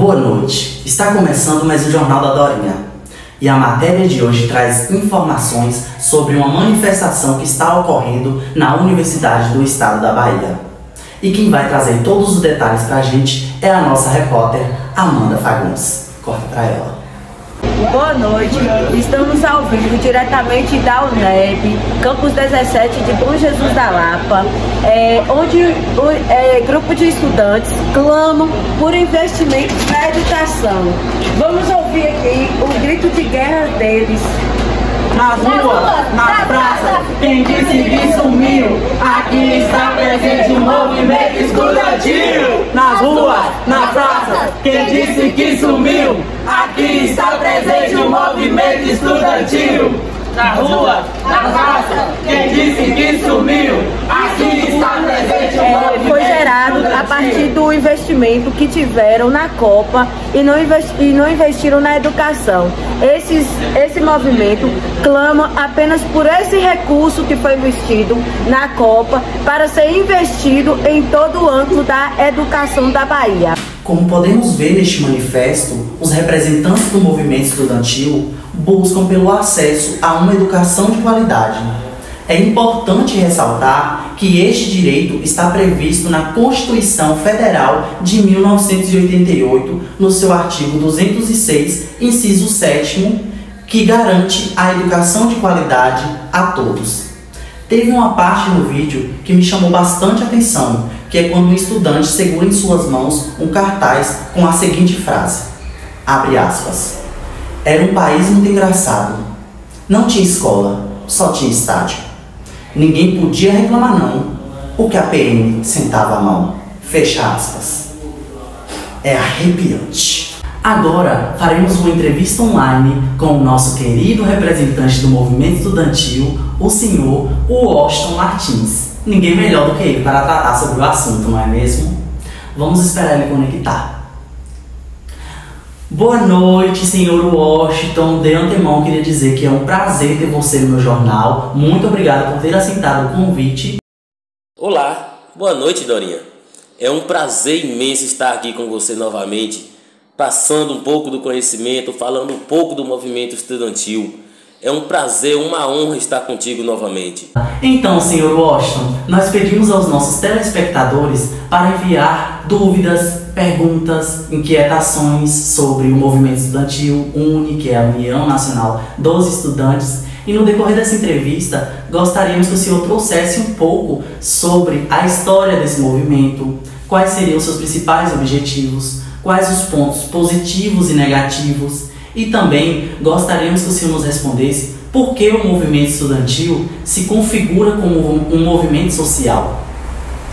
Boa noite, está começando mais um Jornal da Dorinha e a matéria de hoje traz informações sobre uma manifestação que está ocorrendo na Universidade do Estado da Bahia. E quem vai trazer todos os detalhes para a gente é a nossa repórter Amanda Fagundes. Corta para ela. Boa noite, estamos ao vivo diretamente da UNEB, campus 17 de Bom Jesus da Lapa, onde o grupo de estudantes clamam por investimentos na educação. Vamos ouvir aqui o grito de guerra deles. Nas ruas, na praça, quem disse que sumiu, aqui está presente o movimento estudantil. Nas ruas, na praça, quem disse que sumiu, aqui está presente o movimento estudantil. Na rua, na praça, quem disse que sumiu, aqui está presente o movimento estudantil. Foi gerado a partir do investimento que tiveram na Copa e não investiram na educação. Esse movimento clama apenas por esse recurso que foi investido na Copa para ser investido em todo o âmbito da educação da Bahia. Como podemos ver neste manifesto, os representantes do movimento estudantil buscam pelo acesso a uma educação de qualidade. É importante ressaltar que este direito está previsto na Constituição Federal de 1988, no seu artigo 206, inciso 7º, que garante a educação de qualidade a todos. Teve uma parte no vídeo que me chamou bastante atenção, que é quando um estudante segura em suas mãos um cartaz com a seguinte frase, abre aspas, era um país muito engraçado, não tinha escola, só tinha estádio. Ninguém podia reclamar não, porque a PM sentava a mão, fecha aspas. É arrepiante. Agora faremos uma entrevista online com o nosso querido representante do movimento estudantil, o senhor Washington Martins. Ninguém melhor do que ele para tratar sobre o assunto, não é mesmo? Vamos esperar ele conectar. Boa noite, senhor Washington. De antemão, queria dizer que é um prazer ter você no meu jornal. Muito obrigado por ter aceitado o convite. Olá, boa noite, Dorinha. É um prazer imenso estar aqui com você novamente, passando um pouco do conhecimento, falando um pouco do movimento estudantil. É um prazer, uma honra estar contigo novamente. Então, senhor Washington, nós pedimos aos nossos telespectadores para enviar dúvidas, perguntas, inquietações sobre o movimento estudantil UNE, que é a União Nacional dos Estudantes. E no decorrer dessa entrevista, gostaríamos que o senhor trouxesse um pouco sobre a história desse movimento, quais seriam os seus principais objetivos, quais os pontos positivos e negativos. E também gostaríamos que o senhor nos respondesse por que o movimento estudantil se configura como um movimento social,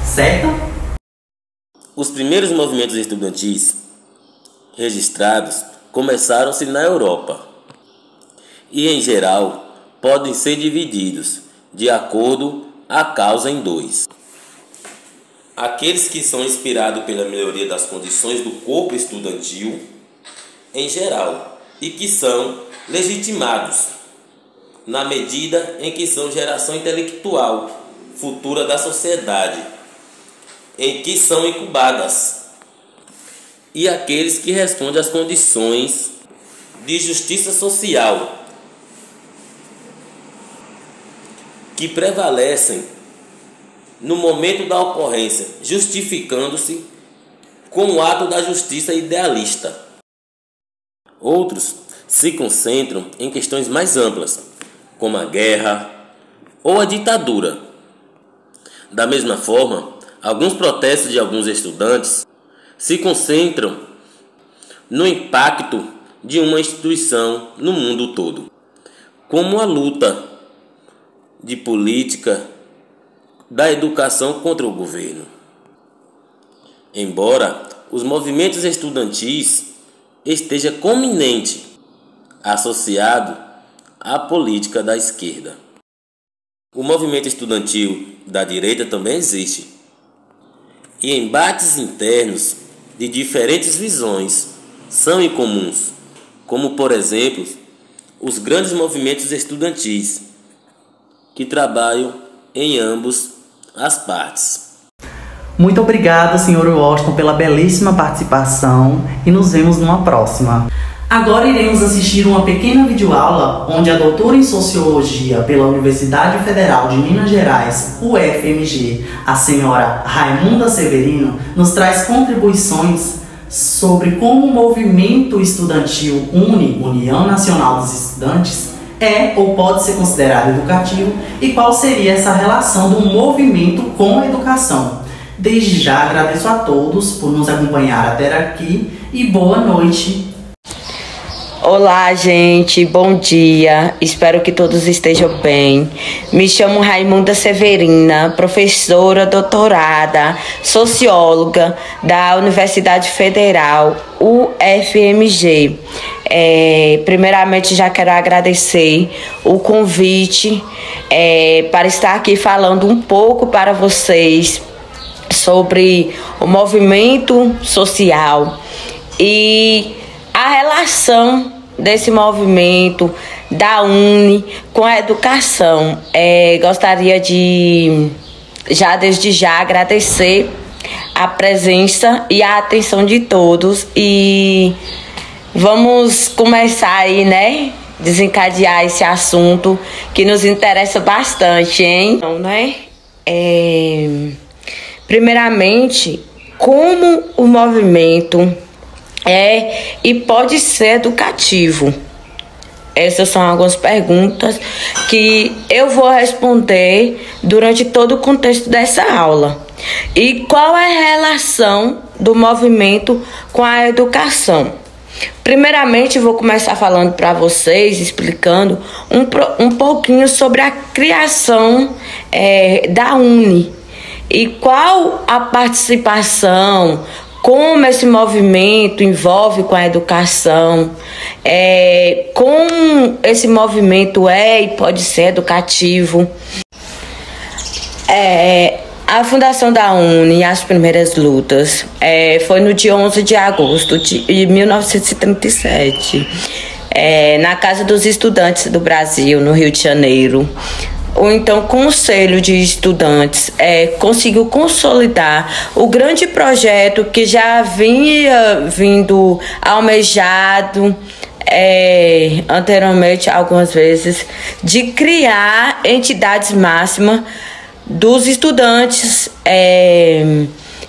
certo? Os primeiros movimentos estudantis registrados começaram-se na Europa e, em geral, podem ser divididos de acordo à causa em dois. Aqueles que são inspirados pela melhoria das condições do corpo estudantil, em geral, e que são legitimados na medida em que são geração intelectual futura da sociedade, em que são incubadas, e aqueles que respondem às condições de justiça social que prevalecem no momento da ocorrência, justificando-se com o ato da justiça idealista. Outros se concentram em questões mais amplas, como a guerra ou a ditadura. Da mesma forma, alguns protestos de alguns estudantes se concentram no impacto de uma instituição no mundo todo, como a luta de política da educação contra o governo. Embora os movimentos estudantis esteja comumente associado à política da esquerda. O movimento estudantil da direita também existe, e embates internos de diferentes visões são incomuns, como, por exemplo, os grandes movimentos estudantis que trabalham em ambos as partes. Muito obrigada, Sr. Washington, pela belíssima participação e nos vemos numa próxima. Agora iremos assistir uma pequena videoaula onde a doutora em Sociologia pela Universidade Federal de Minas Gerais, UFMG, a senhora Raimunda Severino, nos traz contribuições sobre como o movimento estudantil UNE, União Nacional dos Estudantes, é ou pode ser considerado educativo e qual seria essa relação do movimento com a educação. Desde já agradeço a todos por nos acompanhar até aqui e boa noite. Olá, gente, bom dia, espero que todos estejam bem. Me chamo Raimunda Severina, professora doutorada, socióloga da Universidade Federal UFMG. Primeiramente, já quero agradecer o convite para estar aqui falando um pouco para vocês sobre o movimento social e a relação desse movimento da UNE com a educação. Gostaria de, desde já, agradecer a presença e a atenção de todos e vamos começar aí, né? Desencadear esse assunto que nos interessa bastante, hein? Então, né? Primeiramente, como o movimento e pode ser educativo? Essas são algumas perguntas que eu vou responder durante todo o contexto dessa aula. E qual é a relação do movimento com a educação? Primeiramente, vou começar falando para vocês, explicando um pouquinho sobre a criação da UNE e qual a participação, como esse movimento envolve com a educação, como esse movimento e pode ser educativo. A fundação da UNE e as primeiras lutas foi no dia 11 de agosto de 1937, na Casa dos Estudantes do Brasil, no Rio de Janeiro. O então Conselho de Estudantes conseguiu consolidar o grande projeto que já vinha vindo almejado anteriormente, algumas vezes, de criar entidades máximas dos estudantes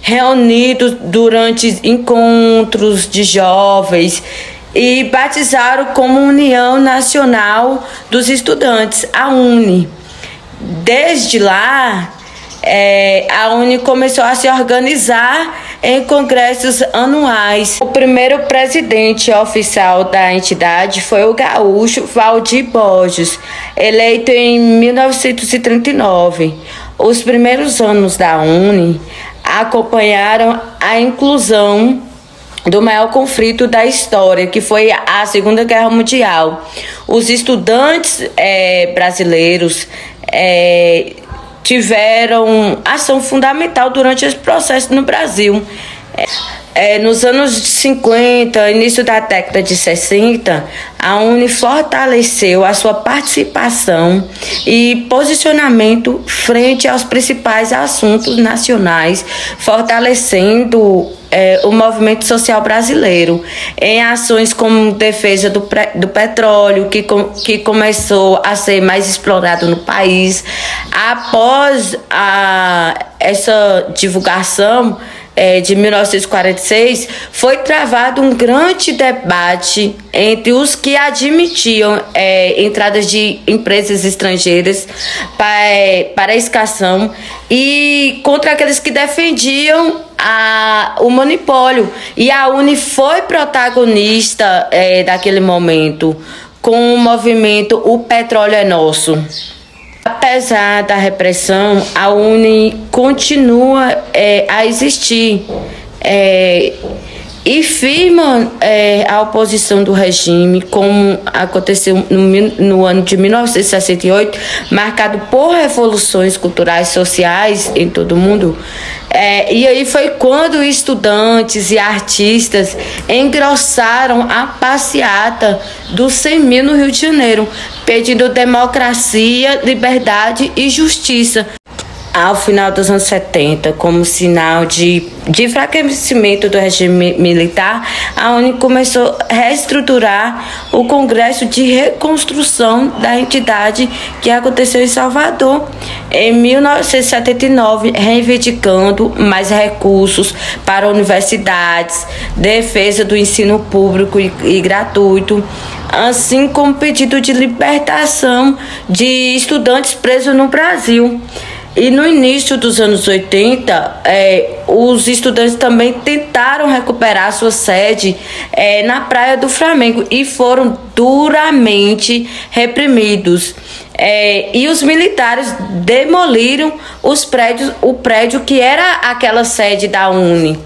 reunidos durante encontros de jovens e batizaram como União Nacional dos Estudantes, a UNE. Desde lá, a UNE começou a se organizar em congressos anuais. O primeiro presidente oficial da entidade foi o gaúcho Valdir Borges, eleito em 1939. Os primeiros anos da UNE acompanharam a inclusão do maior conflito da história, que foi a Segunda Guerra Mundial. Os estudantes brasileiros tiveram ação fundamental durante esse processo no Brasil. Nos anos 50, início da década de 60, a UNE fortaleceu a sua participação e posicionamento frente aos principais assuntos nacionais, fortalecendo o movimento social brasileiro em ações como defesa do petróleo, que começou a ser mais explorado no país. Após essa divulgação de 1946, foi travado um grande debate entre os que admitiam entradas de empresas estrangeiras para a escassão e contra aqueles que defendiam o monopólio. E a UNE foi protagonista daquele momento com o movimento O Petróleo é Nosso. Apesar da repressão, a UNE continua a existir e firma a oposição do regime, como aconteceu no ano de 1968, marcado por revoluções culturais e sociais em todo o mundo. E aí foi quando estudantes e artistas engrossaram a passeata dos 100 mil no Rio de Janeiro, pedindo democracia, liberdade e justiça. ao final dos anos 70, como sinal de enfraquecimento do regime militar, a UNE começou a reestruturar o Congresso de Reconstrução da entidade que aconteceu em Salvador em 1979, reivindicando mais recursos para universidades, defesa do ensino público e gratuito, assim como pedido de libertação de estudantes presos no Brasil. E no início dos anos 80, os estudantes também tentaram recuperar sua sede na Praia do Flamengo e foram duramente reprimidos. E os militares demoliram o prédio que era aquela sede da UNE.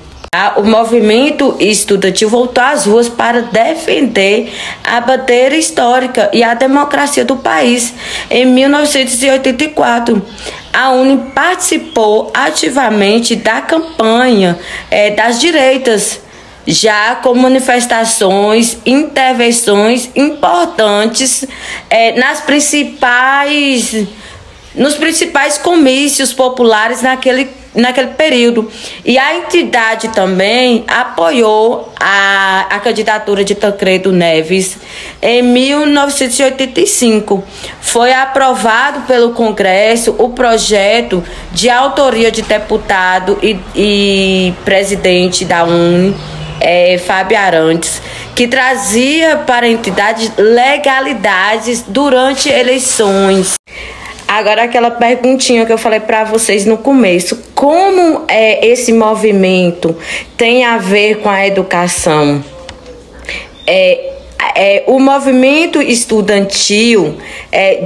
O movimento estudantil voltou às ruas para defender a bandeira histórica e a democracia do país. Em 1984, a UNE participou ativamente da campanha das direitas, já com manifestações, intervenções importantes nos principais comícios populares naquele período. E a entidade também apoiou a candidatura de Tancredo Neves em 1985. Foi aprovado pelo Congresso o projeto de autoria de deputado e presidente da UNE, Fábio Arantes, que trazia para a entidade legalidades durante eleições. Agora, aquela perguntinha que eu falei para vocês no começo: como esse movimento tem a ver com a educação? O movimento estudantil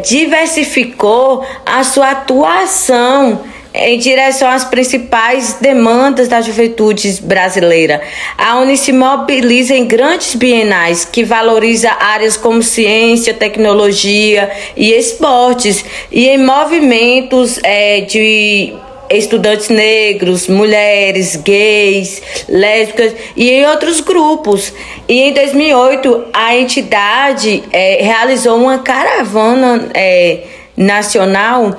diversificou a sua atuação em direção às principais demandas da juventude brasileira. A UNE se mobiliza em grandes bienais que valoriza áreas como ciência, tecnologia e esportes, e em movimentos de estudantes negros, mulheres, gays, lésbicas e em outros grupos. E em 2008, a entidade realizou uma caravana nacional,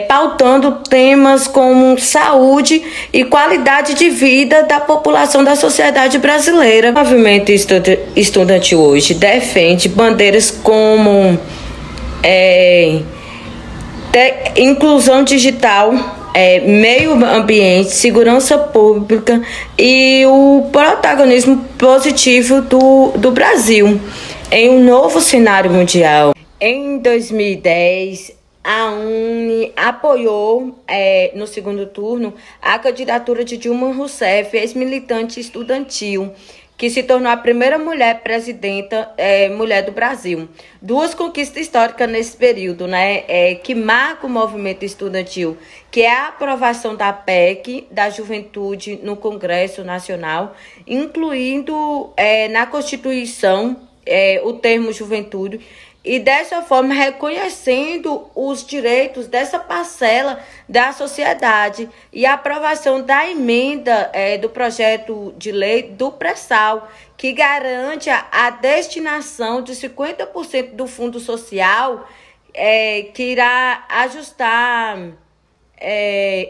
pautando temas como saúde e qualidade de vida da população da sociedade brasileira. O movimento estudantil hoje defende bandeiras como inclusão digital, meio ambiente, segurança pública e o protagonismo positivo do Brasil em um novo cenário mundial. Em 2010, a UNE apoiou, no segundo turno, a candidatura de Dilma Rousseff, ex-militante estudantil, que se tornou a primeira mulher presidenta, mulher do Brasil. Duas conquistas históricas nesse período, que marcam o movimento estudantil, que é a aprovação da PEC da juventude no Congresso Nacional, incluindo na Constituição o termo juventude, e dessa forma reconhecendo os direitos dessa parcela da sociedade, e a aprovação da emenda do projeto de lei do pré-sal, que garante a destinação de 50% do fundo social, que irá ajustar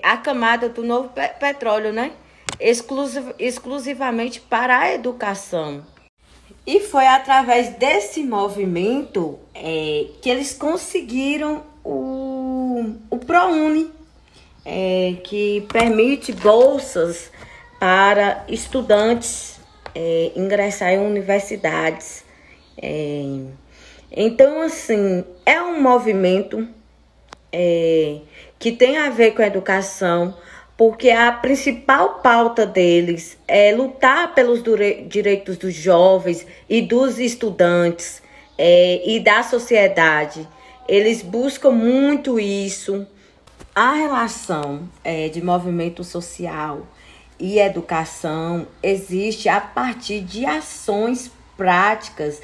a camada do novo petróleo, exclusivamente para a educação. E foi através desse movimento que eles conseguiram o ProUni, que permite bolsas para estudantes ingressar em universidades. Então, assim, é um movimento que tem a ver com a educação, porque a principal pauta deles é lutar pelos direitos dos jovens e dos estudantes e da sociedade. Eles buscam muito isso. A relação de movimento social e educação existe a partir de ações práticas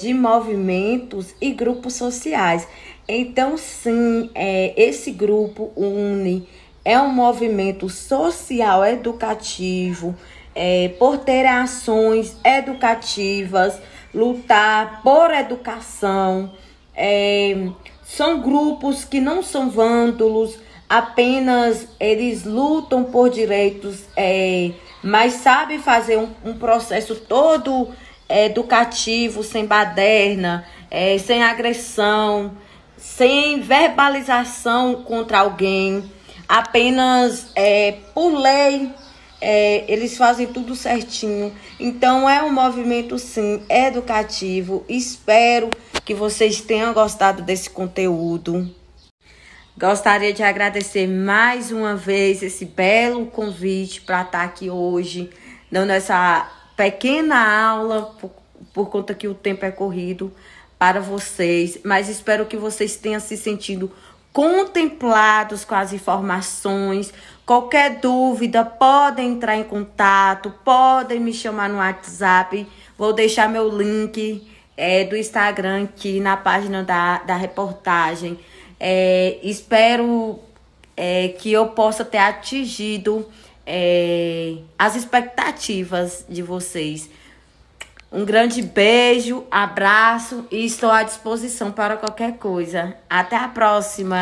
de movimentos e grupos sociais. Então, sim, esse grupo UNE é um movimento social educativo, por ter ações educativas, lutar por educação. São grupos que não são vândalos, apenas eles lutam por direitos, mas sabem fazer um processo todo educativo, sem baderna, sem agressão, sem verbalização contra alguém, apenas por lei. Eles fazem tudo certinho. Então é um movimento, sim, educativo. Espero que vocês tenham gostado desse conteúdo. Gostaria de agradecer mais uma vez esse belo convite para estar aqui hoje, dando essa pequena aula, por conta que o tempo é corrido, para vocês. Mas espero que vocês tenham se sentido contemplados com as informações. Qualquer dúvida, podem entrar em contato, podem me chamar no WhatsApp. Vou deixar meu link do Instagram aqui na página da reportagem. Espero que eu possa ter atingido as expectativas de vocês. Um grande beijo, abraço e estou à disposição para qualquer coisa. Até a próxima!